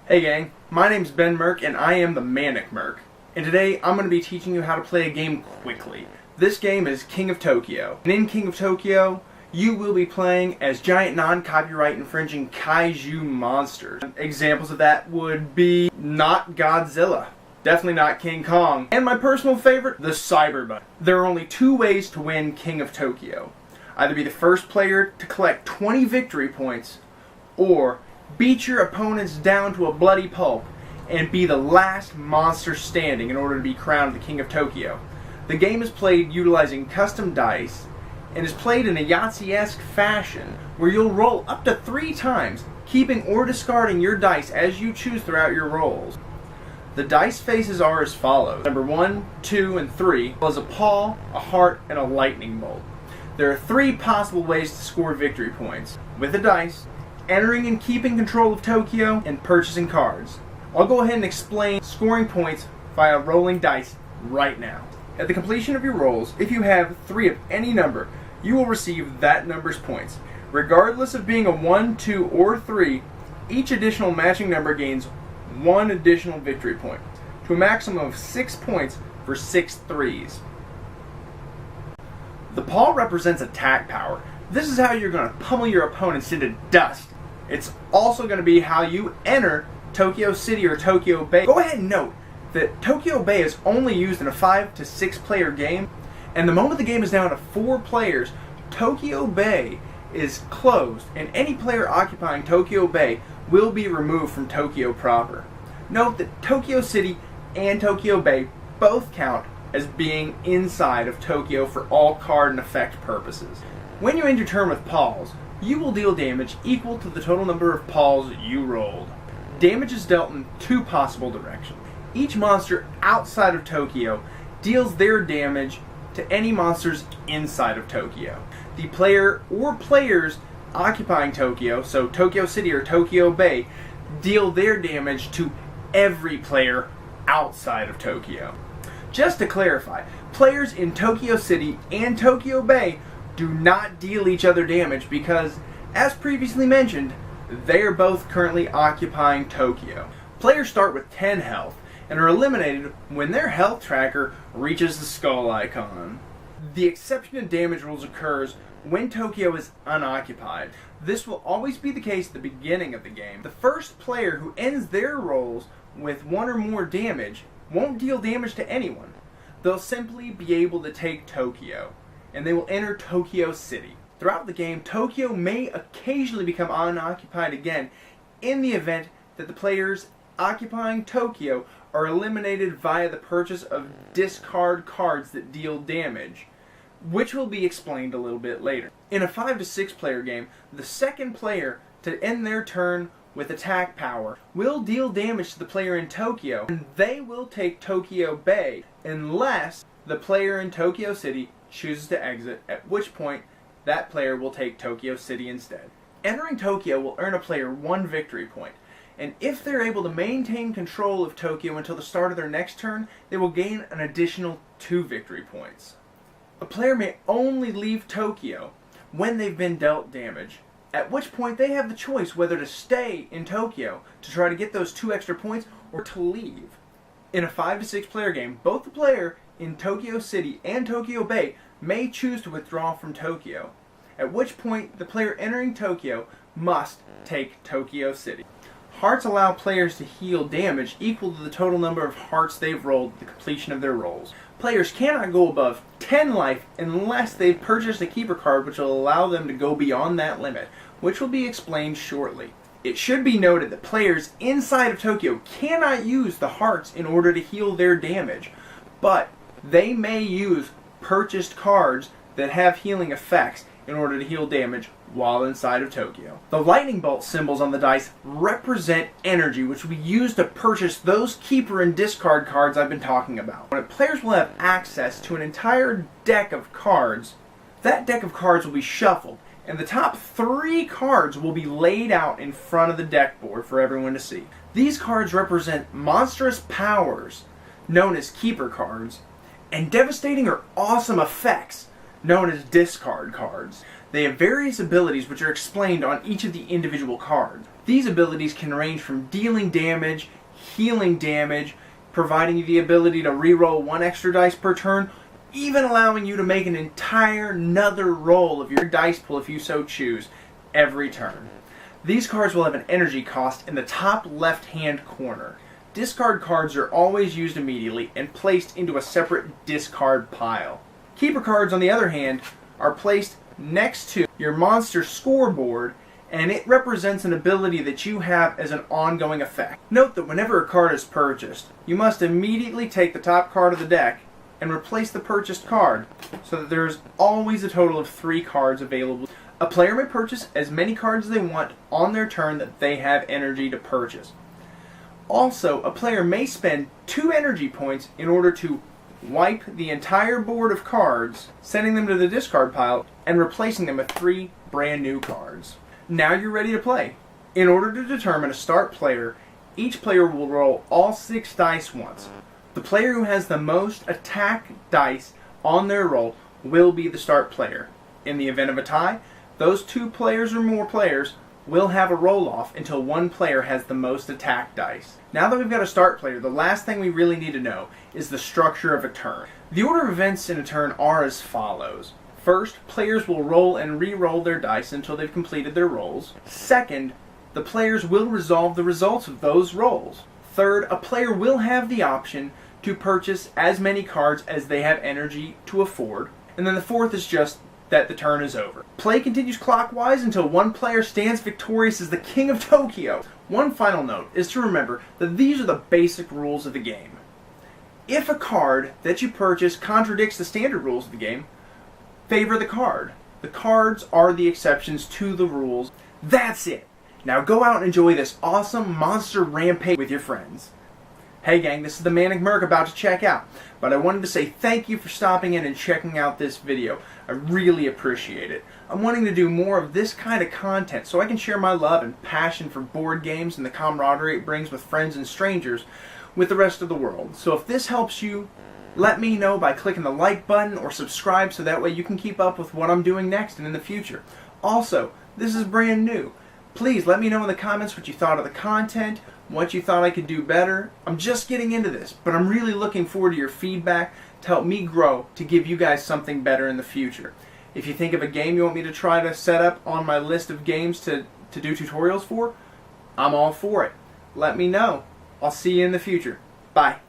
Hey gang, my name's Ben Merk and I am the Manic Merc. And today I'm going to be teaching you how to play a game quickly. This game is King of Tokyo. And in King of Tokyo, you will be playing as giant non-copyright infringing kaiju monsters. Examples of that would be not Godzilla, definitely not King Kong, and my personal favorite, the Cyberbug. There are only two ways to win King of Tokyo. Either be the first player to collect 20 victory points, or beat your opponents down to a bloody pulp and be the last monster standing in order to be crowned the King of Tokyo. The game is played utilizing custom dice and is played in a Yahtzee-esque fashion where you'll roll up to 3 times, keeping or discarding your dice as you choose throughout your rolls. The dice faces are as follows: number 1, 2, and 3, as well as a paw, a heart, and a lightning bolt. There are 3 possible ways to score victory points: with the dice, entering and keeping control of Tokyo, and purchasing cards. I'll go ahead and explain scoring points via rolling dice right now. At the completion of your rolls, if you have 3 of any number, you will receive that number's points. Regardless of being a 1, 2, or 3, each additional matching number gains 1 additional victory point, to a maximum of 6 points for 6 threes. The paw represents attack power. This is how you're going to pummel your opponents into dust. It's also going to be how you enter Tokyo City or Tokyo Bay. Go ahead and note that Tokyo Bay is only used in a 5 to 6 player game, and the moment the game is down to 4 players, Tokyo Bay is closed, and any player occupying Tokyo Bay will be removed from Tokyo proper. Note that Tokyo City and Tokyo Bay both count as being inside of Tokyo for all card and effect purposes. When you end your turn with paws, you will deal damage equal to the total number of paws you rolled. Damage is dealt in 2 possible directions. Each monster outside of Tokyo deals their damage to any monsters inside of Tokyo. The player or players occupying Tokyo, so Tokyo City or Tokyo Bay, deal their damage to every player outside of Tokyo. Just to clarify, players in Tokyo City and Tokyo Bay do not deal each other damage because, as previously mentioned, they are both currently occupying Tokyo. Players start with 10 health and are eliminated when their health tracker reaches the skull icon. The exception to damage rules occurs when Tokyo is unoccupied. This will always be the case at the beginning of the game. The first player who ends their rolls with 1 or more damage won't deal damage to anyone. They'll simply be able to take Tokyo, and they will enter Tokyo City. Throughout the game, Tokyo may occasionally become unoccupied again in the event that the players occupying Tokyo are eliminated via the purchase of discard cards that deal damage, which will be explained a little bit later. In a 5 to 6 player game, the second player to end their turn with attack power will deal damage to the player in Tokyo, and they will take Tokyo Bay unless the player in Tokyo City chooses to exit, at which point that player will take Tokyo City instead. Entering Tokyo will earn a player 1 victory point, and if they're able to maintain control of Tokyo until the start of their next turn, they will gain an additional 2 victory points. A player may only leave Tokyo when they've been dealt damage, at which point they have the choice whether to stay in Tokyo to try to get those 2 extra points or to leave. In a 5 to 6 player game, both the player in Tokyo City and Tokyo Bay may choose to withdraw from Tokyo, at which point the player entering Tokyo must take Tokyo City. Hearts allow players to heal damage equal to the total number of hearts they've rolled at the completion of their rolls. Players cannot go above 10 life unless they've purchased a keeper card which will allow them to go beyond that limit, which will be explained shortly. It should be noted that players inside of Tokyo cannot use the hearts in order to heal their damage, but they may use purchased cards that have healing effects in order to heal damage while inside of Tokyo. The lightning bolt symbols on the dice represent energy, which will be used to purchase those keeper and discard cards I've been talking about. When players will have access to an entire deck of cards, that deck of cards will be shuffled, and the top 3 cards will be laid out in front of the deck board for everyone to see. These cards represent monstrous powers, known as keeper cards, and devastating or awesome effects, known as discard cards. They have various abilities which are explained on each of the individual cards. These abilities can range from dealing damage, healing damage, providing you the ability to reroll 1 extra dice per turn, even allowing you to make an entire another roll of your dice pool if you so choose, every turn. These cards will have an energy cost in the top left-hand corner. Discard cards are always used immediately and placed into a separate discard pile. Keeper cards, on the other hand, are placed next to your monster scoreboard, and it represents an ability that you have as an ongoing effect. Note that whenever a card is purchased, you must immediately take the top card of the deck and replace the purchased card, so that there is always a total of 3 cards available. A player may purchase as many cards as they want on their turn that they have energy to purchase. Also, a player may spend 2 energy points in order to wipe the entire board of cards, sending them to the discard pile, and replacing them with 3 brand new cards. Now you're ready to play. In order to determine a start player, each player will roll all 6 dice once. The player who has the most attack dice on their roll will be the start player. In the event of a tie, those 2 players or more players will have a roll-off until one player has the most attack dice. Now that we've got a start player, the last thing we really need to know is the structure of a turn. The order of events in a turn are as follows. First, players will roll and re-roll their dice until they've completed their rolls. Second, the players will resolve the results of those rolls. Third, a player will have the option to purchase as many cards as they have energy to afford. And then the fourth is just that the turn is over. Play continues clockwise until one player stands victorious as the King of Tokyo. One final note is to remember that these are the basic rules of the game. If a card that you purchase contradicts the standard rules of the game, favor the card. The cards are the exceptions to the rules. That's it. Now go out and enjoy this awesome monster rampage with your friends. Hey gang, this is the Manic Merc about to check out, but I wanted to say thank you for stopping in and checking out this video. I really appreciate it. I'm wanting to do more of this kind of content so I can share my love and passion for board games and the camaraderie it brings with friends and strangers with the rest of the world. So if this helps you, let me know by clicking the like button or subscribe so that way you can keep up with what I'm doing next and in the future. Also, this is brand new. Please let me know in the comments what you thought of the content, what you thought I could do better. I'm just getting into this, but I'm really looking forward to your feedback to help me grow to give you guys something better in the future. If you think of a game you want me to try to set up on my list of games to do tutorials for, I'm all for it. Let me know. I'll see you in the future. Bye.